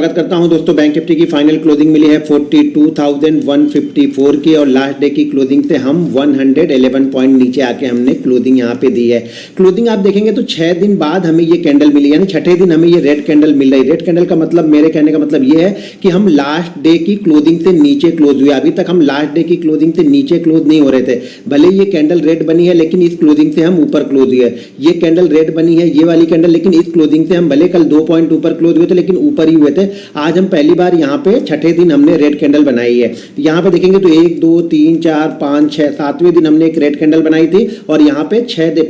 स्वागत करता हूं दोस्तों। बैंक निफ्टी की फाइनल क्लोजिंग मिली है 42,154 की और लास्ट डे की क्लोजिंग से हम 111 पॉइंट नीचे आके हमने क्लोजिंग यहां पे दी है। क्लोजिंग आप देखेंगे तो 6 दिन बाद हमें ये कैंडल मिली, यानी छठे दिन हमें ये रेड कैंडल मिल रही। रेड कैंडल का मतलब, मेरे कहने का मतलब ये है कि हम लास्ट डे की क्लोजिंग से नीचे क्लोज हुए। अभी तक हम लास्ट डे की क्लोजिंग से नीचे क्लोज नहीं हो रहे थे। भले ये कैंडल रेड बनी है लेकिन इस क्लोजिंग से हम ऊपर क्लोज हुए। ये कैंडल रेड बनी है, ये वाली कैंडल, लेकिन इस क्लोजिंग से हम भले कल 2 पॉइंट ऊपर क्लोज हुए थे लेकिन ऊपर ही हुए थे। आज हम पहली बार यहाँ पे छठे दिन हमने रेड कैंडल बनाई है। यहाँ पे देखेंगे तो 1 2 3 4 5 6 7वें दिन हमने एक रेड कैंडल बनाई थी और यहाँ पे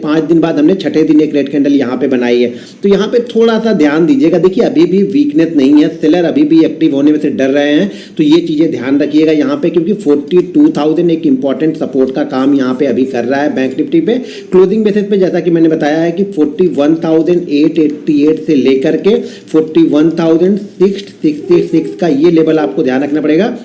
5 दिन बाद हमने छठे दिन एक रेड कैंडल यहाँ पे बनाई है। तो यहाँ पे थोड़ा सा ध्यान दीजिएगा। देखिए अभी भी वीकनेस नहीं है, सेलर अभी भी एक्टिव होने में से डर रहे हैं, तो ये चीजें ध्यान रखिएगा यहाँ पे, क्योंकि 42,000 एक इंपॉर्टेंट सपोर्ट का काम यहाँ पे अभी कर रहा है बैंक निफ्टी पे। क्लोजिंग बेसिस पे जैसा कि मैंने बताया है कि 41,888 से लेकर के 41,666 का ये लेवल आपको ध्यान रखना पड़ेगा।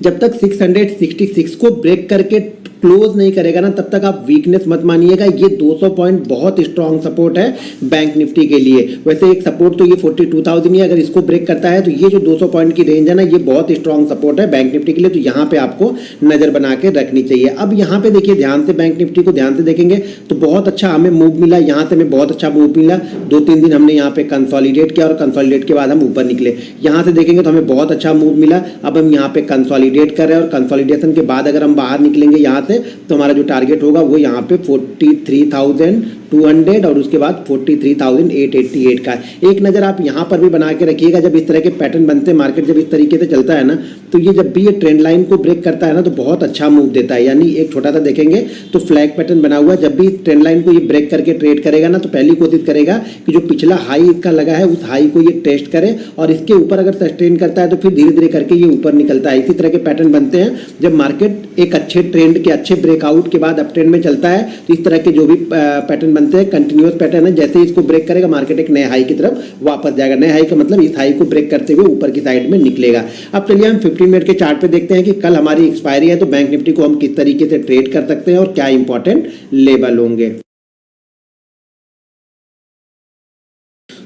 जब तक 666 को ब्रेक करके क्लोज नहीं करेगा ना, तब तक आप वीकनेस मत मानिएगा। ये 200 पॉइंट बहुत स्ट्रांग सपोर्ट है बैंक निफ्टी के लिए। वैसे एक सपोर्ट तो ये 42,000 ही है, अगर इसको ब्रेक करता है तो ये जो 200 पॉइंट की रेंज है ना, ये बहुत स्ट्रांग सपोर्ट है बैंक निफ्टी के लिए। तो यहाँ पे आपको नजर बना के रखनी चाहिए। अब यहाँ पे देखिए ध्यान से, बैंक निफ्टी को ध्यान से देखेंगे तो बहुत अच्छा हमें मूव मिला। यहाँ से हमें बहुत अच्छा मूव मिला। 2-3 दिन हमने यहाँ पे कंसोलिडेट किया और कंसोलिडेट के बाद हम ऊपर निकले। यहाँ से देखेंगे तो हमें बहुत अच्छा मूव मिला। अब हम यहाँ पे कंसोलिडेट कर रहे हैं और कंसोलिडेशन के बाद अगर हम बाहर निकलेंगे यहाँ से तो हमारा जो टारगेट होगा वो यहाँ पे 43,200 और उसके बाद 43,888 का। एक नज़र आप यहाँ पर भी बना के रखिएगा। जब इस तरह के पैटर्न बनते हैं, मार्केट जब इस तरीके से चलता है ना, तो ये जब भी ये ट्रेंड लाइन को ब्रेक करता है ना तो बहुत अच्छा मूव देता है। यानी एक छोटा सा देखेंगे तो फ्लैग पैटर्न बना हुआ है। जब भी ट्रेंड लाइन को ये ब्रेक करके ट्रेड करेगा ना, तो पहली कोशिश करेगा कि जो पिछला हाई इसका लगा है उस हाई को ये टेस्ट करे और इसके ऊपर अगर सस्टेन करता है तो फिर धीरे धीरे करके ये ऊपर निकलता है। इसी तरह के पैटर्न बनते हैं जब मार्केट एक अच्छे ट्रेंड के, अच्छे ब्रेकआउट के बाद अप ट्रेंड में चलता है। तो इस तरह के जो भी पैटर्न बनते हैं कंटिन्यूअस पैटर्न है। जैसे इसको ब्रेक करेगा मार्केट एक नए हाई की तरफ वापस जाएगा। नए हाई का मतलब इस हाई को ब्रेक करते हुए ऊपर की साइड में निकलेगा। अब चलिए हम 15 मिनट के चार्ट पे देखते हैं कि कल हमारी एक्सपायरी है तो बैंक निफ्टी को हम किस तरीके से ट्रेड कर सकते हैं और क्या इंपॉर्टेंट लेवल होंगे।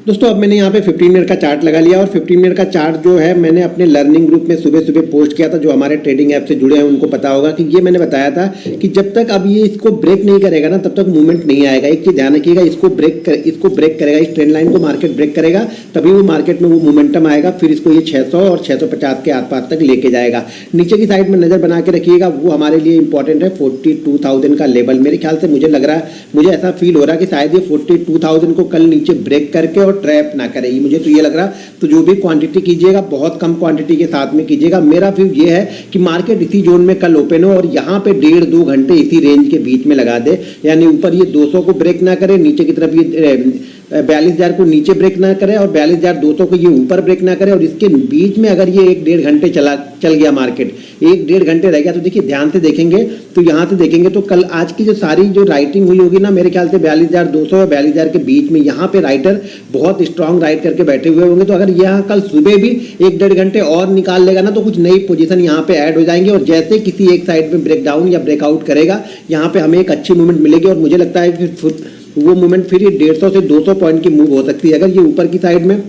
दोस्तों अब मैंने यहाँ पे 15 मिनट का चार्ट लगा लिया और 15 मिनट का चार्ट जो है मैंने अपने लर्निंग ग्रुप में सुबह सुबह पोस्ट किया था। जो हमारे ट्रेडिंग ऐप से जुड़े हैं उनको पता होगा कि ये मैंने बताया था कि जब तक अब ये इसको ब्रेक नहीं करेगा ना तब तक मूवमेंट नहीं आएगा। एक चीज ध्यान रखिएगा, इसको ब्रेक करेगा, इस ट्रेंड लाइन को मार्केट ब्रेक करेगा तभी वो मार्केट में वो मोमेंटम आएगा। फिर इसको ये 600 और 650 के आसपास तक लेके जाएगा। नीचे की साइड में नजर बना के रखिएगा, वो हमारे लिए इंपॉर्टेंट है 42,000 का लेवल। मेरे ख्याल से मुझे लग रहा है, मुझे ऐसा फील हो रहा है कि शायद ये 42,000 को कल नीचे ब्रेक करके और ट्रैप ना करे, मुझे तो ये लग रहा। तो जो भी क्वांटिटी कीजिएगा बहुत कम क्वांटिटी के साथ में कीजिएगा। मेरा व्यू ये है कि मार्केट इसी जोन में कल ओपन हो और यहाँ पे 1.5-2 घंटे इसी रेंज के बीच में लगा दे। यानी ऊपर ये 200 को ब्रेक ना करे, नीचे की तरफ ये 42,000 को नीचे ब्रेक ना करे और 42,200 को ये ऊपर ब्रेक ना करे। और इसके बीच में अगर ये 1-1.5 घंटे चल गया मार्केट, 1-1.5 घंटे रह गया, तो देखिए ध्यान से देखेंगे तो यहाँ से देखेंगे तो कल आज की जो सारी जो राइटिंग हुई होगी ना, मेरे ख्याल से 42,200 और 42,000 के बीच में यहाँ पे राइटर बहुत स्ट्रांग राइट करके बैठे हुए होंगे। तो अगर यहाँ कल सुबह भी 1-1.5 घंटे और निकाल लेगा ना तो कुछ नई पोजीशन यहाँ पे ऐड हो जाएंगे और जैसे किसी एक साइड में ब्रेकडाउन या ब्रेकआउट करेगा यहाँ पे हमें एक अच्छी मूवमेंट मिलेगी। और मुझे लगता है कि वो मूवमेंट फिर ये 150 से 200 पॉइंट की मूव हो सकती है। अगर ये ऊपर की साइड में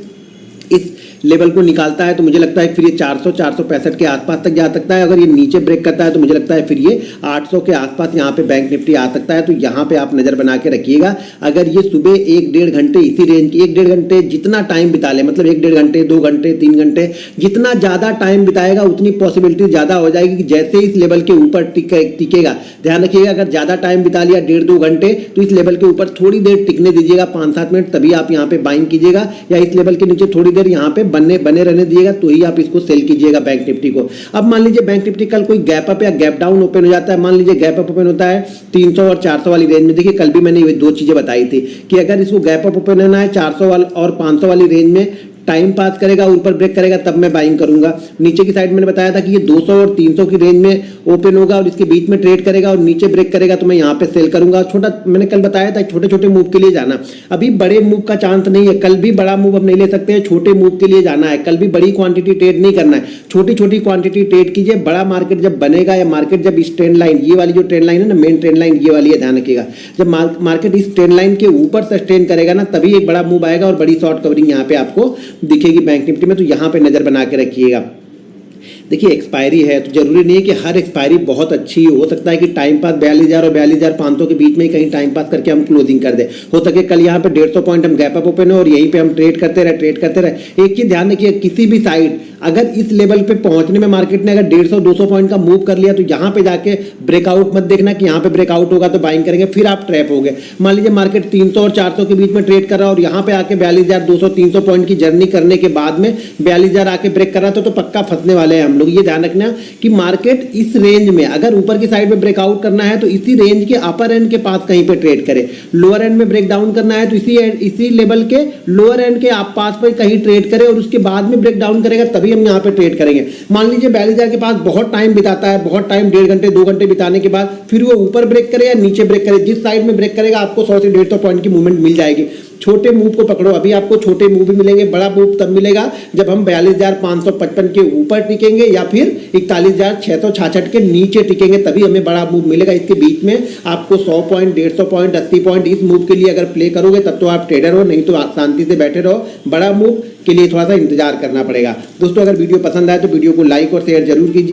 इस लेवल को निकालता है तो मुझे लगता है फिर ये 400-465 के आसपास तक जा सकता है। अगर ये नीचे ब्रेक करता है तो मुझे लगता है फिर ये 800 के आसपास यहाँ पे बैंक निफ्टी आ सकता है। तो यहाँ पे आप नजर बना के रखिएगा। अगर ये सुबह 1-1.5 घंटे इसी रेंज की, 1-1.5 घंटे जितना टाइम बिता ले, मतलब 1-1.5 घंटे 2 घंटे 3 घंटे जितना ज्यादा टाइम बिताएगा उतनी पॉसिबिलिटी ज्यादा हो जाएगी कि जैसे इस लेवल के ऊपर टिकेगा। ध्यान रखिएगा, अगर ज्यादा टाइम बिता लिया 1.5-2 घंटे तो इस लेवल के ऊपर थोड़ी देर टिकने दीजिएगा, 5-7 मिनट, तभी आप यहाँ पे बाइंग कीजिएगा। या इस लेवल के नीचे थोड़ी देर यहाँ पे बने रहने दिएगा तो ही आप इसको सेल कीजिएगा बैंक निफ्टी को। अब मान लीजिए बैंक निफ्टी कल कोई गैप अप या गैप डाउन ओपन हो जाता है। मान लीजिए गैप अप ओपन होता है 300 और 400 वाली रेंज में। देखिए कल भी मैंने ये 2 चीजें बताई थी कि अगर इसको गैप अप ओपन होना है 400 और 500 वाली रेंज में, टाइम पास करेगा, ऊपर ब्रेक करेगा, तब मैं बाइंग करूंगा। नीचे की साइड मैंने बताया था कि ये 200 और 300 की रेंज में ओपन होगा और इसके बीच में ट्रेड करेगा और नीचे ब्रेक करेगा तो मैं यहाँ पे सेल करूंगा। छोटा मैंने कल बताया था छोटे छोटे मूव के लिए जाना, अभी बड़े मूव का चांस नहीं है। कल भी बड़ा मूव अब नहीं ले सकते हैं, छोटे मूव के लिए जाना है। कल भी बड़ी क्वांटिटी ट्रेड नहीं करना है, छोटी छोटी क्वांटिटी ट्रेड कीजिए। बड़ा मार्केट जब बनेगा या मार्केट जब इस ट्रेंड लाइन, ये वाली जो ट्रेंड लाइन है ना, मेन ट्रेंड लाइन ये वाली है, ध्यान रखिएगा, जब मार्केट इस ट्रेंड लाइन के ऊपर सस्टेन करेगा ना तभी एक बड़ा मूव आएगा और बड़ी शॉर्ट कवरिंग यहाँ पे आपको दिखेगी बैंक निफ्टी में, तो यहाँ पे नज़र बना के रखिएगा। देखिए एक्सपायरी है तो जरूरी नहीं है कि हर एक्सपायरी बहुत अच्छी हो सकता है कि टाइम पास 42,000 और 42,500 के बीच में ही कहीं टाइम पास करके हम क्लोजिंग कर दें। हो सके कल यहाँ पे 150 पॉइंट हम गैप अप ओपन हो और यहीं पे हम ट्रेड करते रहे। एक चीज ध्यान रखिए, किसी भी साइड अगर इस लेवल पे पहुंचने में मार्केट ने अगर 150-200 पॉइंट का मूव कर लिया तो यहाँ पे जाके ब्रेकआउट मत देखना कि यहाँ पे ब्रेकआउट होगा तो बाइंग करेंगे, फिर आप ट्रैप हो गए। मान लीजिए मार्केट 300 और 400 के बीच में ट्रेड कर रहा है और यहाँ पे आके 42,200-300 पॉइंट की जर्नी करने के बाद में 42,000 आके ब्रेक कर रहा था तो पक्का फंसने वाले हैं हम लोग। ये ध्यान रखना कि मार्केट इस रेंज में अगर ऊपर की साइड में ब्रेकआउट करना है तो इसी रेंज के अपर एंड के पास कहीं पे ट्रेड करे, लोअर एंड में ब्रेक डाउन करना है तो इसी लेवल के लोअर एंड के आप पास पर कहीं ट्रेड करे और उसके बाद में ब्रेक डाउन करेगा तभी हम यहाँ पे ट्रेड करेंगे। मान लीजिए 42,000 के पास बहुत टाइम बिताता है, बहुत टाइम 1.5 घंटे 2 घंटे बिताने के बाद फिर वो ऊपर ब्रेक करे या नीचे ब्रेक करे, जिस साइड में ब्रेक करेगा आपको 100 से 150 पॉइंट की मूवमेंट मिल जाएगी। छोटे मूव को पकड़ो, अभी आपको छोटे मूव भी मिलेंगे, बड़ा मूव तब मिलेगा जब हम 42,555 के ऊपर टिकेंगे या फिर 41,666 के नीचे टिकेंगे, तभी हमें बड़ा मूव मिलेगा। इसके बीच में आपको 100 पॉइंट 150 पॉइंट 80 पॉइंट इस मूव के लिए अगर प्ले करोगे तब तो आप ट्रेडर हो, नहीं तो आप शांति से बैठे रहो। बड़ा मूव के लिए थोड़ा सा इंतजार करना पड़ेगा। दोस्तों अगर वीडियो पसंद आए तो वीडियो को लाइक और शेयर जरूर कीजिए।